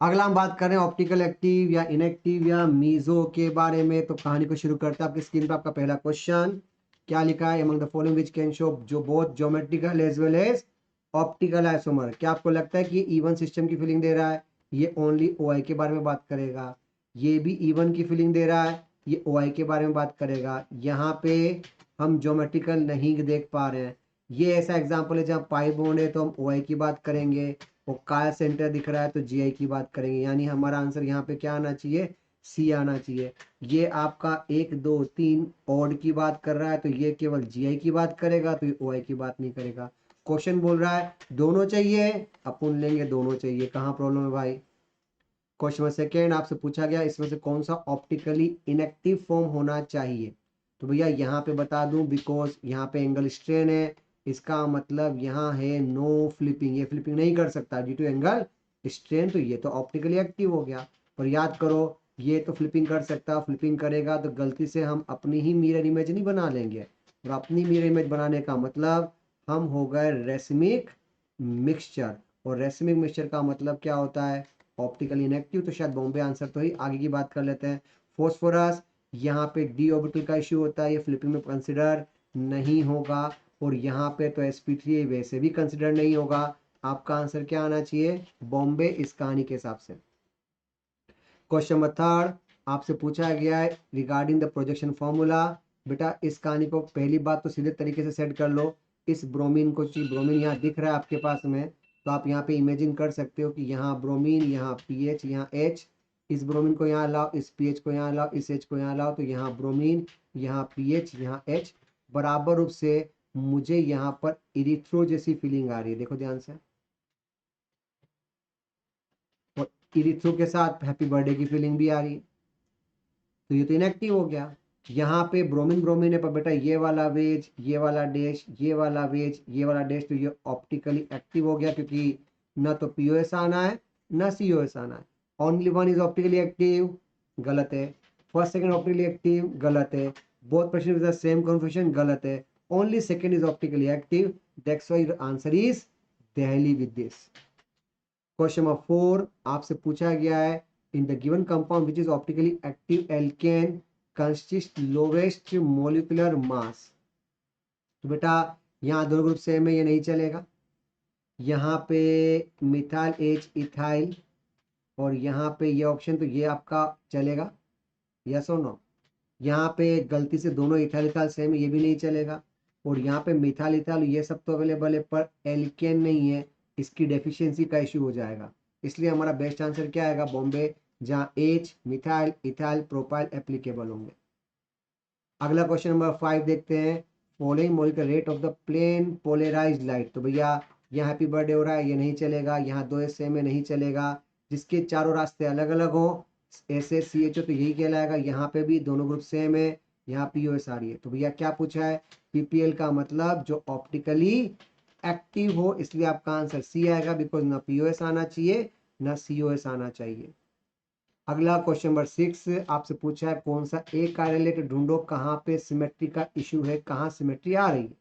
अगला हम बात कर रहे हैं ऑप्टिकल एक्टिव या इनएक्टिव या मीजो के बारे में। तो कहानी को शुरू करते हैं। आपकी स्क्रीन पर आपका पहला क्वेश्चन क्या लिखा है, among the following which can show जो both geometrical as well as optical isomer. क्या आपको लगता है कि इवन सिस्टम की फीलिंग दे रहा है? ये ओनली ओआई के बारे में बात करेगा। ये भी इवन की फीलिंग दे रहा है, ये ओआई के बारे में बात करेगा। यहाँ पे हम ज्योमेट्रिकल नहीं देख पा रहे हैं। ये ऐसा एग्जाम्पल है जहाँ पाई बॉन्ड है तो हम ओआई की बात करेंगे, और काय सेंटर दिख रहा है तो जीआई की बात करेंगे। यानी हमारा आंसर यहाँ पे क्या आना चाहिए? सी आना चाहिए। ये आपका 1 2 3 ऑड की बात कर रहा है तो ये केवल जीआई की बात करेगा, तो ये ओआई की बात नहीं करेगा। क्वेश्चन बोल रहा है दोनों चाहिए, अपन लेंगे दोनों चाहिए। कहाँ प्रॉब्लम है भाई? क्वेश्चन नंबर सेकेंड आपसे पूछा गया इसमें से कौन सा ऑप्टिकली इनएक्टिव फॉर्म होना चाहिए। तो भैया यहाँ पे बता दूं, बिकॉज यहाँ पे एंगल स्ट्रेन है, इसका मतलब यहाँ है नो फ्लिपिंग। ये फ्लिपिंग नहीं कर सकता ड्यू टू एंगल स्ट्रेन, तो ये तो ऑप्टिकली एक्टिव हो गया। पर याद करो ये तो फ्लिपिंग कर सकता, फ्लिपिंग करेगा तो गलती से हम अपनी ही मिरर इमेज नहीं बना लेंगे। और अपनी मिरर इमेज बनाने का मतलब हम हो गए रेसमिक मिक्सचर, और रेसमिक मिक्सचर का मतलब क्या होता है? Optically inactive. तो शायद बॉम्बे आंसर तो ही। आगे की बात कर लेते हैं। फॉस्फोरस, यहाँ पे डी ऑर्बिटल का इश्यू होता है, ये फ्लिपिंग में कंसिडर नहीं होगा। और यहाँ पे तो sp3 वैसे भी कंसिडर नहीं होगा। आपका आंसर क्या आना चाहिए? बॉम्बे, इस कहानी के हिसाब से। क्वेश्चन नंबर थर्ड आपसे पूछा गया है रिगार्डिंग द प्रोजेक्शन फॉर्मूला। बेटा इस कहानी को पहली बात तो सीधे तरीके से सेट कर लो। इस ब्रोमीन को, ब्रोमीन यहाँ दिख रहा है आपके पास में, तो आप यहाँ पे इमेजिन कर सकते हो कि यहाँ ब्रोमीन, यहाँ पीएच, यहाँ एच। इस ब्रोमीन को यहाँ लाओ, इस पीएच को यहाँ लाओ, इस एच को यहाँ लाओ, तो यहाँ ब्रोमीन, यहाँ पीएच, यहाँ एच। बराबर रूप से मुझे यहाँ पर इरिथ्रो जैसी फीलिंग आ रही है, देखो ध्यान से। और इरिथ्रो के साथ हैप्पी बर्थडे की फीलिंग भी आ रही है, तो ये तो इनएक्टिव हो गया। यहाँ पे ब्रोमीन ब्रोमीन है, पर बेटा ये वाला वेज, ये वाला डैश, ये वाला वेज, ये वाला डैश, तो ये ऑप्टिकली एक्टिव हो गया, क्योंकि ना तो पीओएस आना है ना सीओएस आना है। Only one is optically active, गलत है। फर्स्ट सेकंड ऑप्टिकली एक्टिव, गलत है। Both person with the same conformation, गलत है। Only second is optically active, that's why answer is Delhi with this. Question number 4 आपसे पूछा गया है in the given compound which is optically active alkane consist lowest molecular mass. तो बेटा यहाँ दोनों ग्रुप सेम है, ये नहीं चलेगा। यहाँ पे मिथाइल एच इथाइल, और यहाँ पे ये ऑप्शन, तो ये आपका चलेगा, यस और नो। यहाँ पे गलती से दोनों इथाइल इथाइल सेम है, ये भी नहीं चलेगा। और यहाँ पे मिथाइल इथाइल ये सब तो अवेलेबल है, पर एल्केन नहीं है, इसकी डेफिशिएंसी का इश्यू हो जाएगा। इसलिए हमारा बेस्ट आंसर क्या आएगा? बॉम्बे, जहाँ H, methyl, ethyl, propyl applicable होंगे। अगला क्वेश्चन नंबर 5 देखते हैं। Following molecular rate of the plane polarised light. तो भैया यहाँ हैप्पी बर्थडे हो रहा है, ये नहीं चलेगा। यहाँ दो सेम में नहीं चलेगा। जिसके चारों रास्ते अलग अलग हो, ऐसे सी एच ओ, तो यही कहलाएगा। यहाँ पे भी दोनों ग्रुप सेम है, यहाँ पी ओ एस आ रही है। तो भैया क्या पूछा है? पीपीएल का मतलब जो ऑप्टिकली एक्टिव हो, इसलिए आपका आंसर सी आएगा, बिकॉज ना पी ओ एस आना चाहिए ना सी ओ एस आना चाहिए। अगला क्वेश्चन नंबर 6 आपसे पूछा है कौन सा एक कार्यलेट ढूंढो कहाँ पे सिमेट्री का इशू है, कहाँ सिमेट्री आ रही है।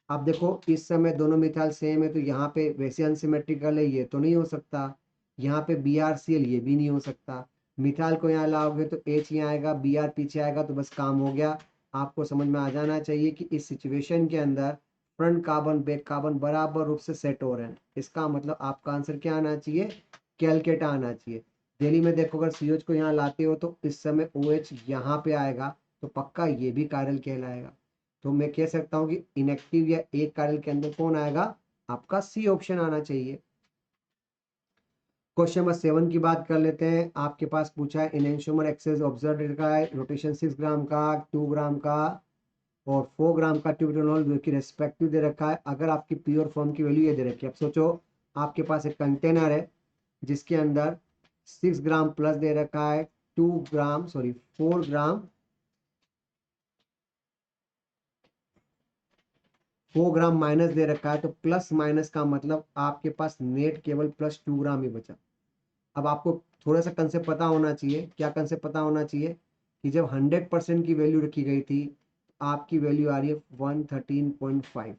अब देखो इस समय दोनों मिथाइल सेम है, तो यहाँ पे वैसे अनसिमेट्रिकल है, ये तो नहीं हो सकता। यहाँ पे बी आर सी एल, ये भी नहीं हो सकता। मिथाइल को यहाँ लाओगे तो एच यहाँ आएगा, बी आर पीछे आएगा, तो बस काम हो गया। आपको समझ में आ जाना चाहिए कि इस सिचुएशन के अंदर फ्रंट कार्बन बैक कार्बन बराबर रूप से सेट हो रहे हैं। इसका मतलब आपका आंसर क्या आना चाहिए? कैलकेटा आना चाहिए। दिल्ली में देखो अगर सी को यहाँ लाते हो तो इस समय ओ एच यहाँ पे आएगा, तो पक्का ये भी कार्यल कहलाएगा। तो मैं कह सकता हूँ कि इनएक्टिव या एक कार्यल के अंदर कौन आएगा? आपका सी ऑप्शन आना चाहिए। क्वेश्चन नंबर 7 की बात कर लेते हैं। आपके पास पूछा है इनएंशियोमर एक्सेस ऑब्जर्व का है, रोटेशन 6 ग्राम का, 2 ग्राम का और 4 ग्राम का ट्यूबोल की रेस्पेक्टिव दे रखा है। अगर आपकी प्योर फॉर्म की वैल्यू ये दे रखी है, अब सोचो आपके पास एक कंटेनर है जिसके अंदर 6 ग्राम प्लस दे रखा है, 4 ग्राम 4 ग्राम माइनस दे रखा है। तो प्लस माइनस का मतलब आपके पास नेट केवल +2 ग्राम ही बचा। अब आपको थोड़ा सा कंसेप्ट पता होना चाहिए। क्या कंसेप्ट पता होना चाहिए? कि जब 100% की वैल्यू रखी गई थी, आपकी वैल्यू आ रही है 113.5।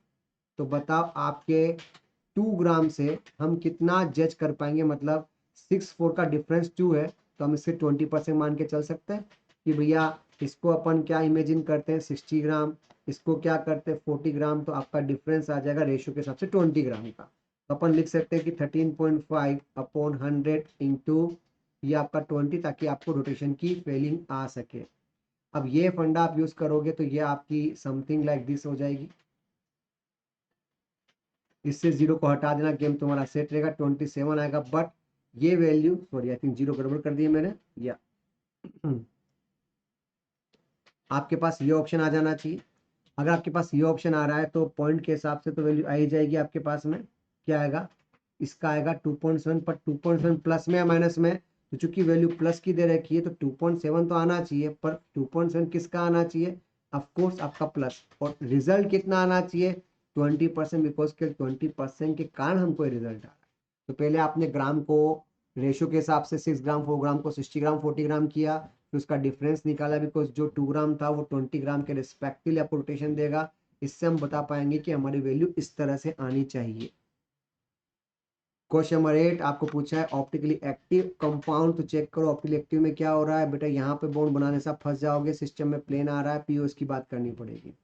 तो बताओ आपके 2 ग्राम से हम कितना जज कर पाएंगे, मतलब 6 4 का डिफरेंस 2 है, तो हम इससे 20% मान के चल सकते हैं कि भैया इसको अपन क्या इमेजिन करते हैं 60 ग्राम, इसको क्या करते हैं 40 ग्राम, तो आपका डिफरेंस आ जाएगा रेशियो के हिसाब से 20 ग्राम का। तो अपन लिख सकते हैं कि 13.5 अपॉन 100 इंटू ये आपका 20, ताकि आपको रोटेशन की फीलिंग आ सके। अब ये फंडा आप यूज करोगे तो ये आपकी समथिंग लाइक दिस हो जाएगी। इससे 0 को हटा देना, गेम तुम्हारा सेट रहेगा, 27 आएगा। बट ये वैल्यू, सॉरी आई थिंक 0 गड़बड़ कर दिया मैंने, या आपके पास ये ऑप्शन आ जाना चाहिए। अगर आपके पास ये ऑप्शन आ रहा है तो पॉइंट के हिसाब से तो वैल्यू आ ही जाएगी आपके पास में। क्या आएगा, इसका आएगा 2.7, पर 2.7 प्लस में या माइनस में, तो चूंकि वैल्यू प्लस की दे रखी है तो 2.7 तो आना चाहिए, पर 2.7 किसका आना चाहिए, ऑफकोर्स आपका प्लस। और रिजल्ट कितना आना चाहिए, 20%, बिकॉज के 20% के कारण हमको ये रिजल्ट आ रहा है। तो पहले आपने ग्राम को रेशियो के हिसाब से 6 ग्राम 4 ग्राम को 60 ग्राम 40 ग्राम किया, फिर उसका डिफरेंस निकाला, बिकॉज जो 2 ग्राम था वो 20 ग्राम के रिस्पेक्टिवली आपको रोटेशन देगा। इससे हम बता पाएंगे कि हमारी वैल्यू इस तरह से आनी चाहिए। क्वेश्चन नंबर 8 आपको पूछा है ऑप्टिकली एक्टिव कंपाउंड, तो चेक करो ऑप्टिकली एक्टिव में क्या हो रहा है। बेटा यहाँ पे बॉन्ड बनाने से आप फंस जाओगे, सिस्टम में प्लेन आ रहा है, पीओएस की बात करनी पड़ेगी।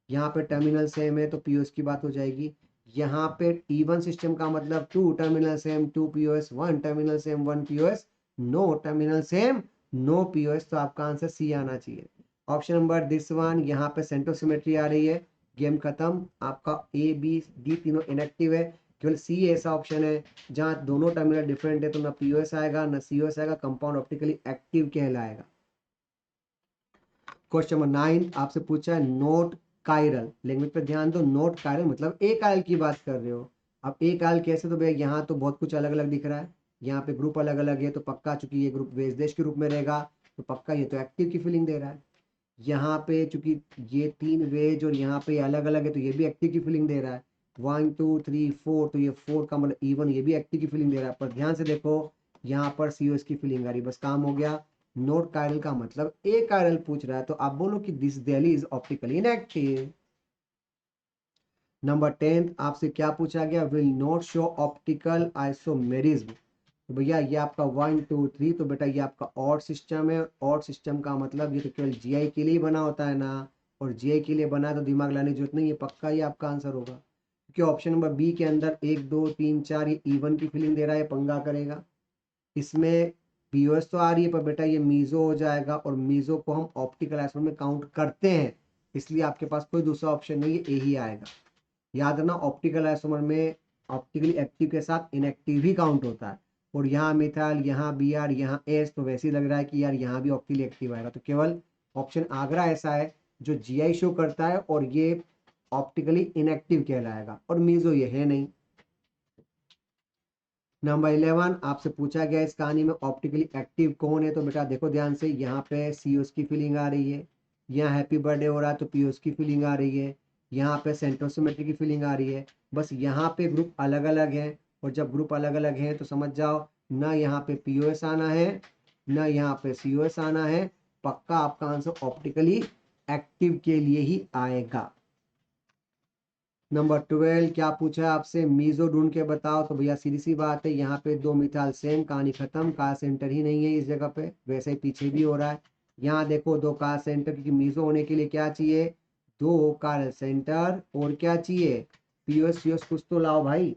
यहाँ पे टर्मिनल सेम है तो पीओएस की बात हो जाएगी। यहाँ पे इवन सिस्टम का मतलब 2 terminal same 2 POS, 1 terminal same 1 POS, no terminal same no POS, तो आपका आंसर सी आना चाहिए। ऑप्शन नंबर दिस वन, यहाँ पे सेंट्रोसिमेट्री आ रही है, गेम खत्म, आपका ए बी डी तीनों इनएक्टिव है। केवल सी ऐसा ऑप्शन है जहां दोनों टर्मिनल डिफरेंट है, तो ना पीओएस आएगा ना सीओएस आएगा, कंपाउंड ऑप्टिकली एक्टिव कहलाएगा। क्वेश्चन नंबर 9 आपसे पूछा है नोट कायरल, लैंग्वेज पे ध्यान दो, नोट कायरल मतलब एक आयल की बात कर रहे हो। अब एक आयल कैसे, तो भैया यहाँ तो बहुत कुछ अलग अलग दिख रहा है, यहाँ पे ग्रुप अलग अलग है, तो पक्का चूंकि ये ग्रुप वेज देश के रूप में रहेगा, तो पक्का ये तो एक्टिव की फीलिंग दे रहा है। यहाँ पे चूंकि ये 3 वेज और यहाँ पे अलग अलग है, तो ये भी एक्टिव की फीलिंग दे रहा है। 1 2 3 4, तो ये 4 का मतलब इवन, ये भी एक्टिव की फीलिंग दे रहा है। पर ध्यान से देखो यहाँ पर सीओएस की फीलिंग आ रही, बस काम हो गया। नोट कायरल का मतलब ए कायरल पूछ रहा है, तो आप बोलो कि this Delhi is optically inactive. Number 10 आपसे क्या पूछा गया, will not show optical isomerism, तो भैया ये आपका 1 2 3, तो बेटा ये आपका ऑड सिस्टम है। ऑड सिस्टम का मतलब ये तो केवल जीआई के लिए बना होता है ना, और जीआई के लिए बना है तो दिमाग लाने की जरूरत नहीं है, पक्का ये आपका आंसर होगा। क्योंकि ऑप्शन नंबर बी के अंदर 1 2 3 4 ये इवन की फीलिंग दे रहा है, पंगा करेगा। इसमें पीओएस तो आ रही है, पर बेटा ये मीजो हो जाएगा, और मीजो को हम ऑप्टिकल आइसोमर में काउंट करते हैं, इसलिए आपके पास कोई दूसरा ऑप्शन नहीं है, ए ही आएगा। याद रखना ऑप्टिकल आइसोमर में ऑप्टिकली एक्टिव के साथ इनएक्टिव ही काउंट होता है। और यहाँ मिथाइल, यहाँ बी आर, यहाँ एस, तो वैसे ही लग रहा है कि यार यहाँ भी ऑप्टिकली एक्टिव आएगा, तो केवल ऑप्शन आगरा ऐसा है जो जीआई शो करता है और ये ऑप्टिकली इनएक्टिव कहलाएगा, और मीजो ये है नहीं। नंबर 11 आपसे पूछा गया इस कहानी में ऑप्टिकली एक्टिव कौन है, तो बेटा देखो ध्यान से, यहाँ पे सीओस की फीलिंग आ रही है, यहाँ हैप्पी बर्थडे हो रहा है तो पीओस की फीलिंग आ रही है, यहाँ पे सेंट्रोसिमेट्री की फीलिंग आ रही है। बस यहाँ पे ग्रुप अलग अलग है, और जब ग्रुप अलग अलग है तो समझ जाओ ना यहाँ पे पीओएस आना है ना यहाँ पे सीओएस आना है, पक्का आपका आंसर ऑप्टिकली एक्टिव के लिए ही आएगा। नंबर 12 क्या पूछा है आपसे, मीजो ढूंढ के बताओ, तो भैया सीधी सी बात है, यहाँ पे 2 मिथाइल सेम, कहानी खत्म, का सेंटर ही नहीं है इस जगह पे, वैसे ही पीछे भी हो रहा है। यहाँ देखो 2 का सेंटर, क्योंकि मीजो होने के लिए क्या चाहिए, 2 का सेंटर, और क्या चाहिए, पीओएस सीओएस कुछ तो लाओ भाई।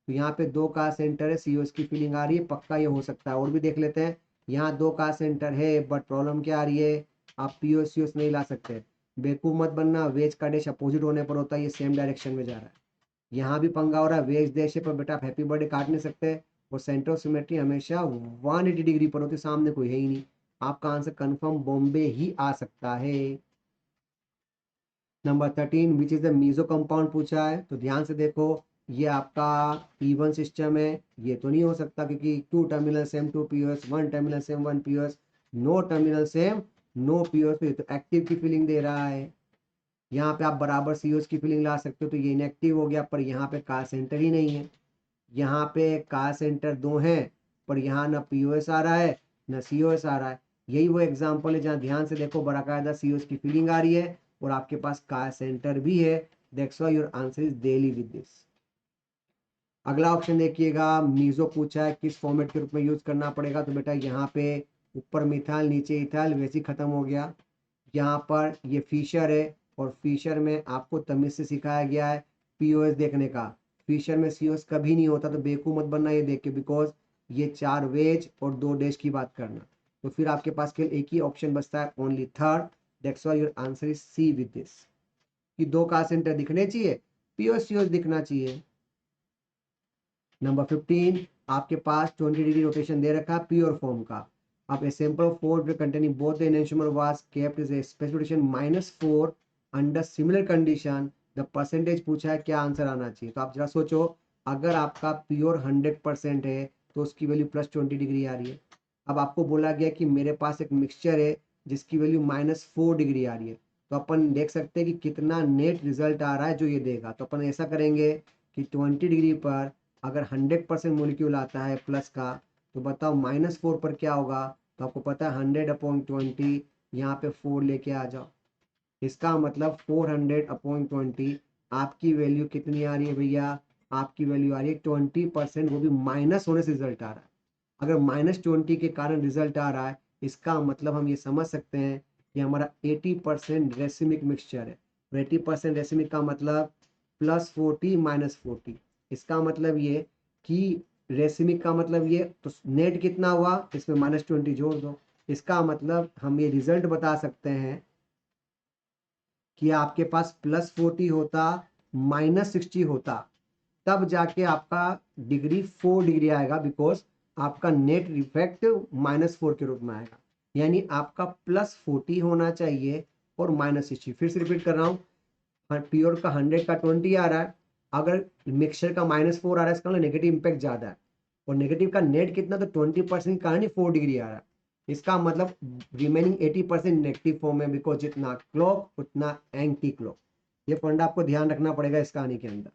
तो यहाँ पे 2 का सेंटर है, सीओएस की फीलिंग आ रही है, पक्का ये हो सकता है। और भी देख लेते हैं, यहाँ 2 का सेंटर है, बट प्रॉब्लम क्या आ रही है, आप पीओएस सीओएस नहीं ला सकते। बेवकूफ मत बनना, वेज का डैश अपोजिट होने पर होता है, ये सेम डायरेक्शन में जा रहा है। यहाँ भी पंगा हो रहा है, वेज डैश है, पर बेटा आप हैप्पी बर्थडे काट नहीं सकते, और सेंटर ऑफ सिमेट्री हमेशा 180 डिग्री पर होती है, सामने कोई है ही नहीं। आपका आंसर कंफर्म बॉम्बे ही आ सकता है। Number 13 which is the meso compound पूछा है, तो ध्यान से देखो, ये आपका इवन सिस्टम है, ये तो नहीं हो सकता, क्योंकि 2 terminal same 2 POS, 1 terminal same 1 POS, no terminal same no POS, तो एक्टिव की फीलिंग दे रहा है। यहाँ पे आप बराबर सीओएस की फीलिंग ला सकते हो, तो ये इनएक्टिव हो गया, पर यहाँ पे कार सेंटर ही नहीं है। यहाँ पे कार सेंटर 2 हैं, पर यहाँ ना पीओएस आ रहा है ना सीओएस आ रहा है। यही वो एग्जांपल है जहाँ ध्यान से देखो बाकायदा सीओएस की फीलिंग आ रही है और आपके पास कार सेंटर भी है। That's why your answer is Delhi with this. अगला ऑप्शन देखिएगा, मीजो पूछा है किस फॉर्मेट के रूप में यूज करना पड़ेगा, तो बेटा यहाँ पे ऊपर मिथाइल नीचे इथाइल वैसे ही खत्म हो गया। यहाँ पर ये फिशर है और फिशर में आपको तमीज से सिखाया गया है पीओएस देखने का। फिशर में सीओएस कभी नहीं होता, तो बेवकूफ मत बनना ये देख के, बिकॉज ये 4 वेज और 2 डैश की बात करना। तो फिर आपके पास केवल एक ही ऑप्शन बचता है, only third. That's why your answer is C with this, कि 2 का सेंटर दिखने चाहिए, पीओएस सीओएस दिखना चाहिए। नंबर 15, आपके पास 20 डिग्री रोटेशन दे रखा है प्योर फॉर्म का। अब a sample of 4 containing both the enantiomer was kept is a special rotation -4 under similar condition, the percentage पूछा है, क्या आंसर आना चाहिए। तो आप जरा सोचो, अगर आपका प्योर 100% है तो उसकी वैल्यू +20 डिग्री आ रही है। अब आपको बोला गया कि मेरे पास एक मिक्सचर है जिसकी वैल्यू -4 डिग्री आ रही है, तो अपन देख सकते हैं कि कितना नेट रिजल्ट आ रहा है जो ये देगा। तो अपन ऐसा करेंगे कि 20 डिग्री पर अगर 100% मोलिक्यूल आता है प्लस का, तो बताओ -4 पर क्या होगा। तो आपको पता है 100/20, यहाँ पे 4 लेके आ जाओ। इसका मतलब 400/20 आपकी वैल्यू कितनी आ रही है भैया, आपकी वैल्यू आ रही है 20%, वो भी माइनस होने से रिजल्ट आ रहा है। अगर -20 के कारण रिजल्ट आ रहा है, इसका मतलब हम ये समझ सकते हैं कि हमारा 80% रेसिमिक मिक्सचर है। 80% रेसिमिक का मतलब +40 -40, इसका मतलब ये कि रेसिमिक का मतलब ये, तो नेट कितना हुआ, इसमें -20 जोड़ दो। इसका मतलब हम ये रिजल्ट बता सकते हैं कि आपके पास +40 होता, -60 होता, तब जाके आपका डिग्री 4 डिग्री आएगा, बिकॉज आपका नेट इफेक्ट -4 के रूप में आएगा। यानी आपका +40 होना चाहिए और -60। फिर से रिपीट कर रहा हूँ, प्योर का 100 का 20 आ रहा है, अगर मिक्सचर का -4 आ रहा है, इसका मतलब नेगेटिव इम्पैक्ट ज़्यादा है, और नेगेटिव का नेट कितना, तो 20% का ही 4 डिग्री आ रहा है। इसका मतलब रिमेनिंग 80% नेगेटिव फॉर्म है, बिकॉज जितना क्लॉक उतना एंटी क्लॉक। ये फंडा आपको ध्यान रखना पड़ेगा इस कहानी के अंदर।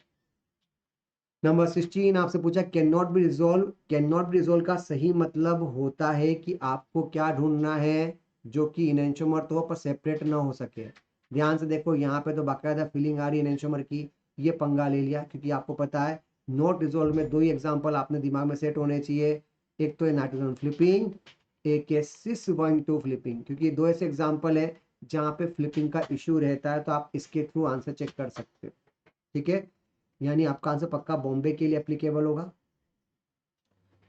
नंबर 16 आपसे पूछा can not be resolve. Can not be resolve का सही मतलब होता है कि आपको क्या ढूंढना है, जो कि इनएंशियोमर तो पर सेपरेट ना हो सके। ध्यान से देखो, यहाँ पे तो बाकायदा फीलिंग आ रही है इनएंशियोमर की, ये पंगा ले लिया, क्योंकि आपको पता है नॉट रिजोल्व में 2 ही एग्जाम्पल आपने दिमाग में सेट होने चाहिए। एक तो है नाइट्रोजन फ्लिपिंग, एक है सिस-1,2 फ्लिपिंग, क्योंकि 2 ऐसे एग्जाम्पल है जहाँ पे फ्लिपिंग का इशू रहता है, तो आप इसके थ्रू आंसर चेक कर सकते हो। ठीक है, यानी आपका आंसर पक्का बॉम्बे के लिए एप्लीकेबल होगा।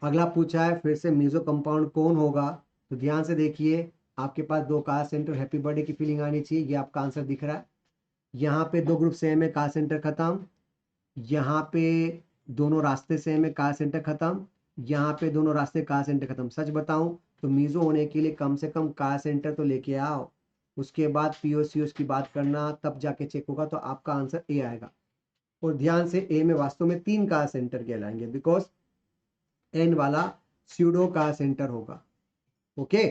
अगला पूछा है फिर से मीजो कंपाउंड कौन होगा, तो ध्यान से देखिए, आपके पास 2 कार सेंटर, हैप्पी बर्थडे की फीलिंग आनी चाहिए, ये आपका आंसर दिख रहा है। यहाँ पे 2 ग्रुप सेम है, कार सेंटर खत्म। यहाँ पे दोनों रास्ते सेम है, कार सेंटर खत्म। यहाँ पे दोनों रास्ते कार सेंटर खत्म। सच बताऊं तो मीजो होने के लिए कम से कम कार सेंटर तो लेके आओ, उसके बाद पीओसीओस की बात करना, तब जाके चेक होगा, तो आपका आंसर ए आएगा। और ध्यान से, ए में वास्तव में 3 कार सेंटर कहलाएंगे, बिकॉज एन वाला स्यूडो कार सेंटर होगा। ओके,